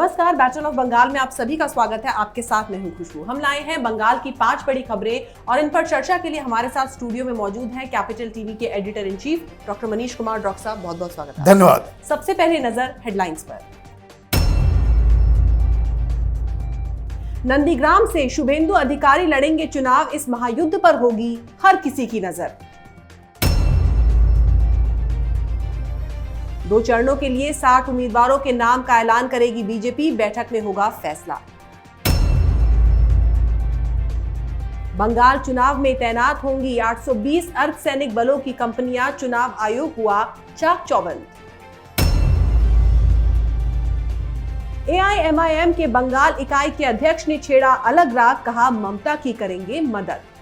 नमस्कार, battle of Bengal में आप सभी का स्वागत है। आपके साथ मैं हूं खुशबू। हम लाए हैं बंगाल की 5 बड़ी खबरें और इन पर चर्चा के लिए हमारे साथ स्टूडियो में मौजूद हैं कैपिटल टीवी के editor in chief doctor Manish Kumar. Doctor साहब, बहुत बहुत स्वागत है। धन्यवाद। सबसे पहले नजर हेडलाइंस पर। नंदीग्राम से शुभेंदु अधिकारी लड़ेंगे चुनाव, इस महायुद्ध पर होगी हर किसी की नजर। 2 चरणों के लिए 60 उम्मीदवारों के नाम का ऐलान करेगी बीजेपी, बैठक में होगा फैसला। बंगाल चुनाव में तैनात होंगी 820 अर्धसैनिक बलों की कंपनियां, चुनाव आयोग हुआ चाक चौबंद। एआईएमआईएम के बंगाल इकाई के अध्यक्ष ने छेड़ा अलग राग, कहा ममता की करेंगे मदद।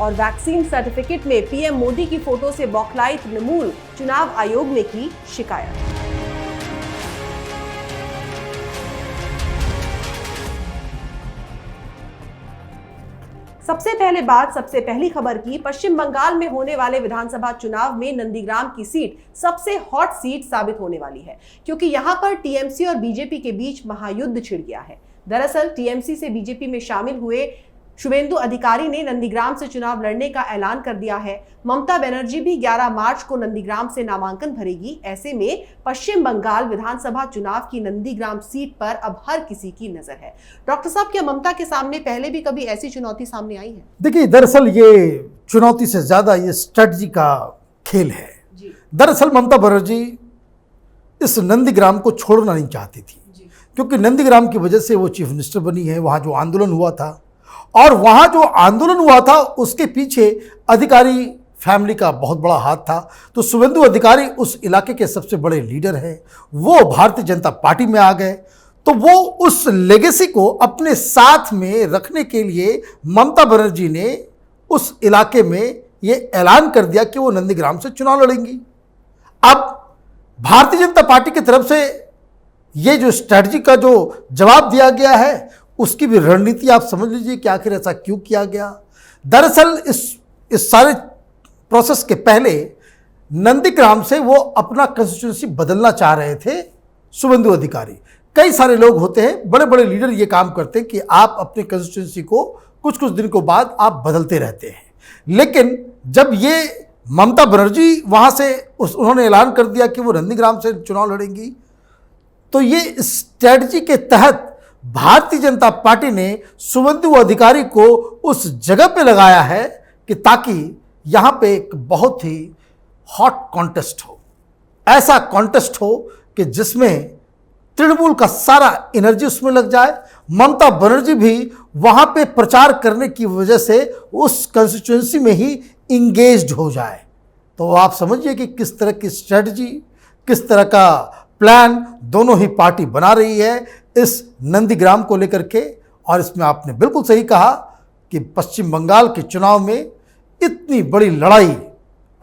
और वैक्सीन सर्टिफिकेट में पीएम मोदी की फोटो से बौखलाई तृणमूल, चुनाव आयोग ने की शिकायत। सबसे पहली खबर की। पश्चिम बंगाल में होने वाले विधानसभा चुनाव में नंदीग्राम की सीट सबसे हॉट सीट साबित होने वाली है, क्योंकि यहां पर टीएमसी और बीजेपी के बीच महायुद्ध छिड़ गया है। दरअसल टीएमसी से बीजेपी में शामिल हुए शुभेंदु अधिकारी ने नंदीग्राम से चुनाव लड़ने का ऐलान कर दिया है। ममता बनर्जी भी 11 मार्च को नंदीग्राम से नामांकन भरेगी। ऐसे में पश्चिम बंगाल विधानसभा चुनाव की नंदीग्राम सीट पर अब हर किसी की नजर है। डॉक्टर साहब, क्या ममता के सामने पहले भी कभी ऐसी चुनौती सामने आई है? देखिए, दरअसल ये चुनौती से ज्यादा ये स्ट्रेटजी का खेल है। दरअसल ममता बनर्जी इस नंदीग्राम को छोड़ना नहीं चाहती थी, क्योंकि नंदीग्राम की वजह से वो चीफ मिनिस्टर बनी है। वहां जो आंदोलन हुआ था, और वहां जो आंदोलन हुआ था उसके पीछे अधिकारी फैमिली का बहुत बड़ा हाथ था। तो शुभेंदु अधिकारी उस इलाके के सबसे बड़े लीडर हैं। वो भारतीय जनता पार्टी में आ गए, तो वो उस लेगेसी को अपने साथ में रखने के लिए ममता बनर्जी ने उस इलाके में ये ऐलान कर दिया कि वो नंदीग्राम से चुनाव लड़ेंगी। अब भारतीय जनता पार्टी की तरफ से ये जो स्ट्रैटेजी का जो जवाब दिया गया है, उसकी भी रणनीति आप समझ लीजिए कि आखिर ऐसा क्यों किया गया। दरअसल इस सारे प्रोसेस के पहले नंदीग्राम से वो अपना कंस्टिट्यूंसी बदलना चाह रहे थे शुभेंदु अधिकारी। कई सारे लोग होते हैं, बड़े बड़े लीडर ये काम करते हैं कि आप अपने कंस्टिट्यूंसी को कुछ कुछ दिन के बाद आप बदलते रहते हैं। लेकिन जब ये ममता बनर्जी वहाँ से उन्होंने ऐलान कर दिया कि वो नंदीग्राम से चुनाव लड़ेंगी, तो ये स्ट्रैटेजी के तहत भारतीय जनता पार्टी ने शुभेंदु अधिकारी को उस जगह पे लगाया है कि ताकि यहाँ पे एक बहुत ही हॉट कॉन्टेस्ट हो। ऐसा कॉन्टेस्ट हो कि जिसमें तृणमूल का सारा एनर्जी उसमें लग जाए। ममता बनर्जी भी वहाँ पे प्रचार करने की वजह से उस कंस्टिट्यूएंसी में ही इंगेज्ड हो जाए। तो आप समझिए कि किस तरह की स्ट्रेटजी, किस तरह का प्लान दोनों ही पार्टी बना रही है इस नंदीग्राम को लेकर के। और इसमें आपने बिल्कुल सही कहा कि पश्चिम बंगाल के चुनाव में इतनी बड़ी लड़ाई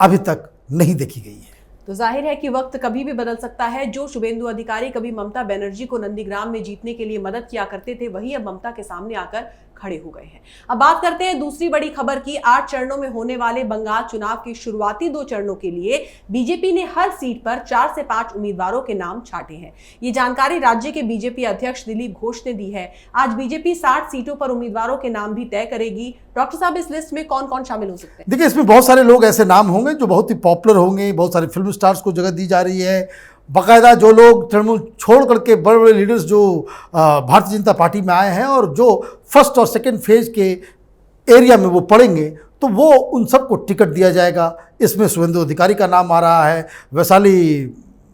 अभी तक नहीं देखी गई है। तो जाहिर है कि वक्त कभी भी बदल सकता है। जो शुभेंदु अधिकारी कभी ममता बनर्जी को नंदीग्राम में जीतने के लिए मदद किया करते थे, वही अब ममता के सामने आकर खड़े हो गए हैं। अब बात करते हैं दूसरी बड़ी खबर की। 8 चरणों में होने वाले बंगाल चुनाव के शुरुआती 2 चरणों के लिए बीजेपी ने हर सीट पर 4 से 5 उम्मीदवारों के नाम छांटे हैं। ये जानकारी राज्य के बीजेपी अध्यक्ष दिलीप घोष ने दी है। आज बीजेपी 60 सीटों पर उम्मीदवारों के नाम भी तय करेगी। डॉक्टर साहब, इस लिस्ट में कौन कौन शामिल हो सकते हैं? देखिए, इसमें बहुत सारे लोग ऐसे नाम होंगे जो बहुत ही पॉपुलर होंगे। बहुत सारे फिल्म स्टार्स को जगह दी जा रही है। बाकायदा जो लोग तृणमूल छोड़ करके बड़े बड़े लीडर्स जो भारतीय जनता पार्टी में आए हैं और जो फर्स्ट और सेकंड फेज के एरिया में वो पड़ेंगे, तो वो उन सबको टिकट दिया जाएगा। इसमें शुभेंदु अधिकारी का नाम आ रहा है, वैशाली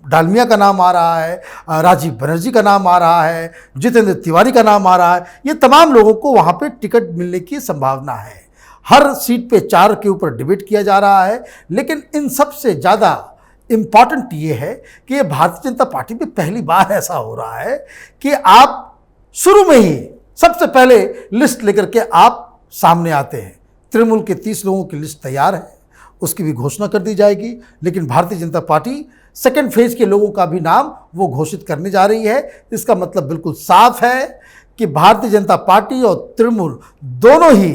डालमिया का नाम आ रहा है, राजीव बनर्जी का नाम आ रहा है, जितेंद्र तिवारी का नाम आ रहा है। ये तमाम लोगों को वहाँ पे टिकट मिलने की संभावना है। हर सीट पे 4 के ऊपर डिबेट किया जा रहा है। लेकिन इन सबसे ज़्यादा इम्पॉर्टेंट ये है कि ये भारतीय जनता पार्टी में पहली बार ऐसा हो रहा है कि आप शुरू में ही सबसे पहले लिस्ट लेकर के आप सामने आते हैं। तृणमूल के 30 लोगों की लिस्ट तैयार है, उसकी भी घोषणा कर दी जाएगी। लेकिन Bharatiya Janata party second phase के लोगों का भी नाम वो घोषित करने जा रही है। इसका मतलब बिल्कुल साफ है कि भारतीय जनता पार्टी और तृणमूल दोनों ही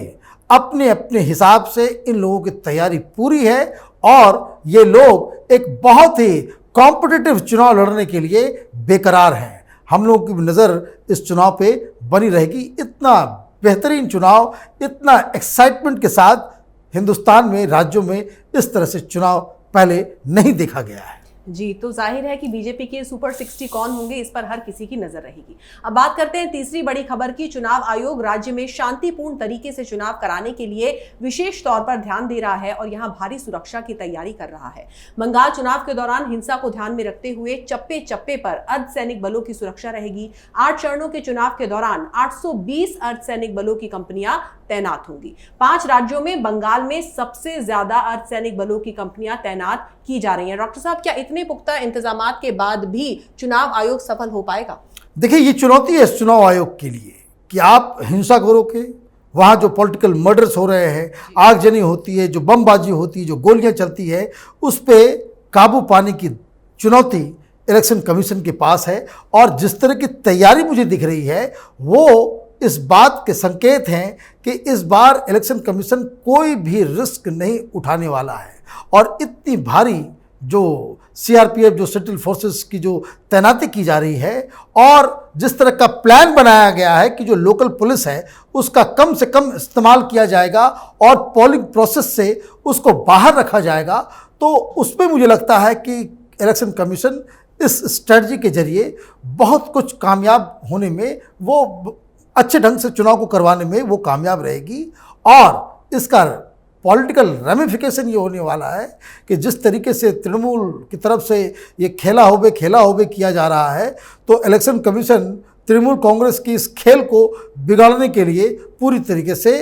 अपने अपने हिसाब से इन लोगों की तैयारी पूरी है और ये लोग एक बहुत ही कॉम्पिटिटिव चुनाव लड़ने के लिए बेकरार हैं। हम लोगों की नज़र इस चुनाव पे बनी रहेगी। इतना बेहतरीन चुनाव, इतना एक्साइटमेंट के साथ हिंदुस्तान में राज्यों में इस तरह से चुनाव पहले नहीं देखा गया है। जी, तो जाहिर है कि बीजेपी के सुपर 60 कौन होंगे, इस पर हर किसी की नजर रहेगी। अब बात करते हैं तीसरी बड़ी खबर की। चुनाव आयोग राज्य में शांतिपूर्ण तरीके से चुनाव कराने के लिए विशेष तौर पर ध्यान दे रहा है और यहां भारी सुरक्षा की तैयारी कर रहा है। बंगाल चुनाव के दौरान हिंसा को ध्यान में रखते हुए चप्पे चप्पे पर अर्धसैनिक बलों की सुरक्षा रहेगी। 8 चरणों के चुनाव के दौरान 820 अर्धसैनिक बलों की कंपनियां तैनात होंगी। 5 राज्यों में बंगाल में सबसे ज्यादा अर्धसैनिक बलों की कंपनियां तैनात की जा रही हैं। डॉक्टर साहब, क्या इतने पुख्ता इंतजामात के बाद भी चुनाव आयोग सफल हो पाएगा? देखिए, ये चुनौती है इस चुनाव आयोग के लिए कि आप हिंसा को रोके, वहाँ जो पॉलिटिकल मर्डर्स हो रहे हैं, आगजनी होती है, जो बमबाजी होती है, जो गोलियां चलती है, उस पे काबू पाने की चुनौती इलेक्शन कमीशन के पास है। और जिस तरह की तैयारी मुझे दिख रही है वो इस बात के संकेत हैं कि इस बार इलेक्शन कमीशन कोई भी रिस्क नहीं उठाने वाला है। और इतनी भारी जो सीआरपीएफ, जो सेंट्रल फोर्सेस की जो तैनाती की जा रही है और जिस तरह का प्लान बनाया गया है कि जो लोकल पुलिस है उसका कम से कम इस्तेमाल किया जाएगा और पोलिंग प्रोसेस से उसको बाहर रखा जाएगा, तो उसमें मुझे लगता है कि इलेक्शन कमीशन इस स्ट्रेटजी के जरिए बहुत कुछ कामयाब होने में, वो अच्छे ढंग से चुनाव को करवाने में वो कामयाब रहेगी। और इसका पॉलिटिकल रेमिफिकेशन ये होने वाला है कि जिस तरीके से तृणमूल की तरफ से ये खेला होबे किया जा रहा है, तो इलेक्शन कमीशन तृणमूल कांग्रेस की इस खेल को बिगाड़ने के लिए पूरी तरीके से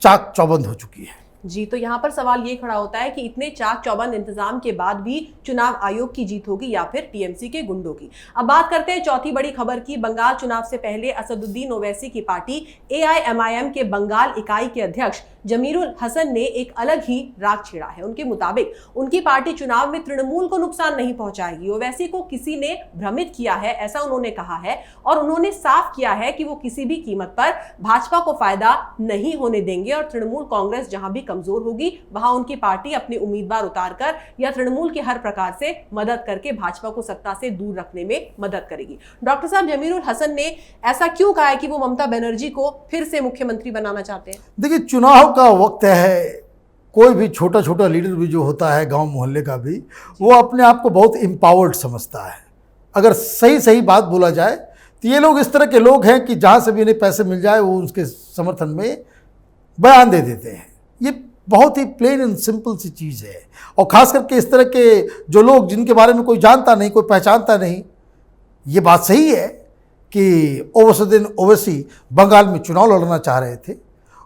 चाक चौबंद हो चुकी है। जी, तो यहाँ पर सवाल ये खड़ा होता है कि इतने चाक चौबंद इंतजाम के बाद भी चुनाव आयोग की जीत होगी या फिर टीएमसी के गुंडों की। अब बात करते हैं चौथी बड़ी खबर की। बंगाल चुनाव से पहले असदुद्दीन ओवैसी की पार्टी एआईएमआईएम के बंगाल इकाई के अध्यक्ष जमीरुल हसन ने एक अलग ही राग छेड़ा है। उनके मुताबिक उनकी पार्टी चुनाव में तृणमूल को नुकसान नहीं पहुंचाएगी। ओवैसी को किसी ने भ्रमित किया है, ऐसा उन्होंने कहा है और उन्होंने साफ किया है कि वो किसी भी कीमत पर भाजपा को फायदा नहीं होने देंगे और तृणमूल कांग्रेस जहां भी कमजोर होगी वहां उनकी पार्टी अपने उम्मीदवार उतारकर या तृणमूल की हर प्रकार से मदद करके भाजपा को सत्ता से दूर रखने में मदद करेगी। डॉक्टर साहब, जमीरुल हसन ने ऐसा क्यों कहा है कि वो ममता बनर्जी को फिर से मुख्यमंत्री बनाना चाहते हैं? देखिए, चुनाव का वक्त है, कोई भी छोटा छोटा लीडर भी जो होता है गांव मोहल्ले का भी, वो अपने आप को बहुत एम्पावर्ड समझता है। अगर सही सही बात बोला जाए तो ये लोग इस तरह के लोग हैं कि जहाँ से भी इन्हें पैसे मिल जाए वो उसके समर्थन में बयान दे देते हैं। ये बहुत ही प्लेन एंड सिंपल सी चीज़ है। और ख़ास करके इस तरह के जो लोग जिनके बारे में कोई जानता नहीं, कोई पहचानता नहीं, ये बात सही है कि असदुद्दीन ओवैसी बंगाल में चुनाव लड़ना चाह रहे थे।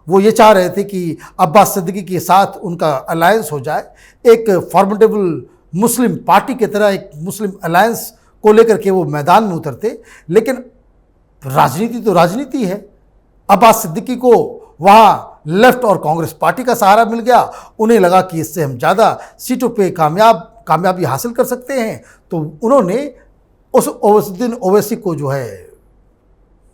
वो ये चाह रहे थे कि अब्बास सिद्दीकी के साथ उनका अलायंस हो जाए, एक फॉर्मिडेबल मुस्लिम पार्टी की तरह एक मुस्लिम अलायंस को लेकर के वो मैदान में उतरते। लेकिन राजनीति तो राजनीति है। अब्बास सिद्दीकी को वहाँ लेफ्ट और कांग्रेस पार्टी का सहारा मिल गया। उन्हें लगा कि इससे हम ज़्यादा सीटों पे कामयाबी हासिल कर सकते हैं, तो उन्होंने उस असदुद्दीन ओवैसी को जो है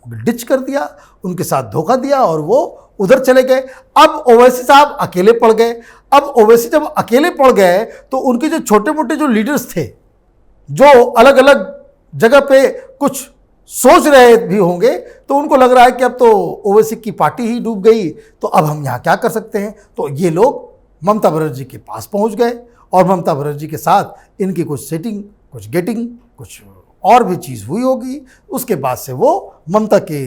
डिच कर दिया, उनके साथ धोखा दिया और वो उधर चले गए। अब ओवैसी साहब अकेले पड़ गए। अब ओवैसी जब अकेले पड़ गए तो उनके जो छोटे मोटे जो लीडर्स थे, जो अलग अलग जगह पे कुछ सोच रहे भी होंगे, तो उनको लग रहा है कि अब तो ओवैसी की पार्टी ही डूब गई, तो अब हम यहाँ क्या कर सकते हैं। तो ये लोग ममता बनर्जी के पास पहुँच गए और ममता बनर्जी के साथ इनकी कुछ सेटिंग, कुछ गेटिंग, कुछ और भी चीज़ हुई होगी। उसके बाद से वो ममता के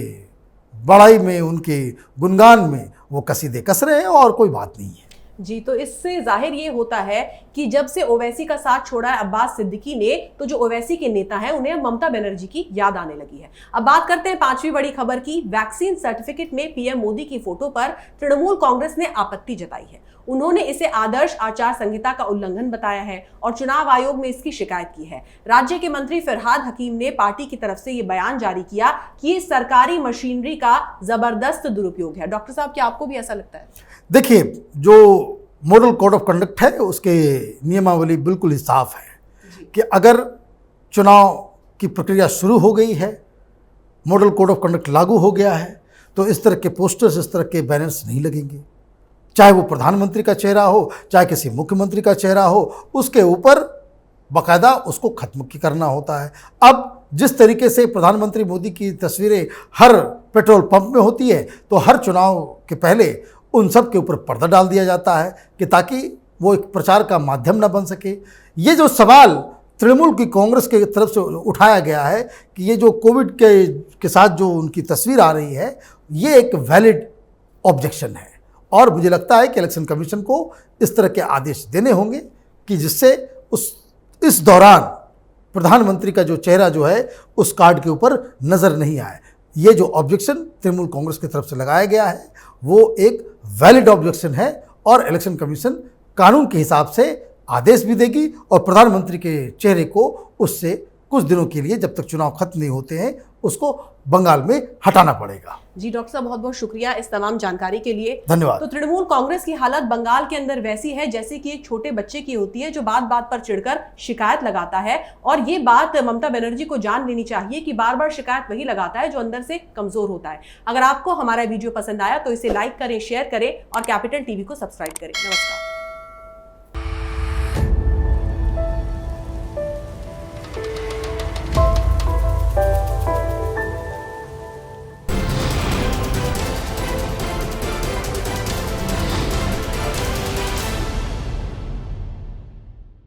बड़ाई में, उनके गुणगान में वो कसीदे कस रहे हैं और कोई बात नहीं है। जी, तो इससे जाहिर ये होता है कि जब से ओवैसी का साथ छोड़ा है अब्बास सिद्दीकी ने, तो जो ओवैसी के नेता हैं उन्हें अब ममता बनर्जी की याद आने लगी है। अब बात करते हैं पांचवी बड़ी खबर की। वैक्सीन सर्टिफिकेट में पीएम मोदी की फोटो पर तृणमूल कांग्रेस ने आपत्ति जताई है। उन्होंने इसे आदर्श आचार संहिता का उल्लंघन बताया है और चुनाव आयोग में इसकी शिकायत की है। राज्य के मंत्री फरहाद हकीम ने पार्टी की तरफ से ये बयान जारी किया कि ये सरकारी मशीनरी का जबरदस्त दुरुपयोग है। डॉक्टर साहब, क्या आपको भी ऐसा लगता है? देखिए, जो मॉडल कोड ऑफ कंडक्ट है उसके नियमावली बिल्कुल ही साफ है कि अगर चुनाव की प्रक्रिया शुरू हो गई है, मॉडल कोड ऑफ कंडक्ट लागू हो गया है, तो इस तरह के पोस्टर्स, इस तरह के बैनर्स नहीं लगेंगे। चाहे वो प्रधानमंत्री का चेहरा हो, चाहे किसी मुख्यमंत्री का चेहरा हो, उसके ऊपर बाकायदा उसको खत्म करना होता है। अब जिस तरीके से प्रधानमंत्री मोदी की तस्वीरें हर पेट्रोल पंप में होती है, तो हर चुनाव के पहले उन सब के ऊपर पर्दा डाल दिया जाता है कि ताकि वो एक प्रचार का माध्यम न बन सके। ये जो सवाल तृणमूल की कांग्रेस के तरफ से उठाया गया है कि ये जो कोविड के साथ जो उनकी तस्वीर आ रही है, ये एक वैलिड ऑब्जेक्शन है और मुझे लगता है कि इलेक्शन कमीशन को इस तरह के आदेश देने होंगे कि जिससे इस दौरान प्रधानमंत्री का जो चेहरा जो है उस कार्ड के ऊपर नज़र नहीं आए। ये जो ऑब्जेक्शन तृणमूल कांग्रेस की तरफ से लगाया गया है वो एक वैलिड ऑब्जेक्शन है और इलेक्शन कमीशन कानून के हिसाब से आदेश भी देगी और प्रधानमंत्री के चेहरे को उससे कुछ दिनों के लिए, जब तक चुनाव खत्म नहीं होते हैं, उसको बंगाल में हटाना पड़ेगा। जी डॉक्टर साहब, बहुत बहुत शुक्रिया इस तमाम जानकारी के लिए। धन्यवाद। तो तृणमूल कांग्रेस की हालत बंगाल के अंदर वैसी है जैसे कि एक छोटे बच्चे की होती है जो बात बात पर चिढ़कर शिकायत लगाता है, और ये बात ममता बनर्जी को जान लेनी चाहिए कि बार बार शिकायत वही लगाता है जो अंदर से कमजोर होता है। अगर आपको हमारा वीडियो पसंद आया तो इसे लाइक करें, शेयर करें और कैपिटल टीवी को सब्सक्राइब करें। नमस्कार।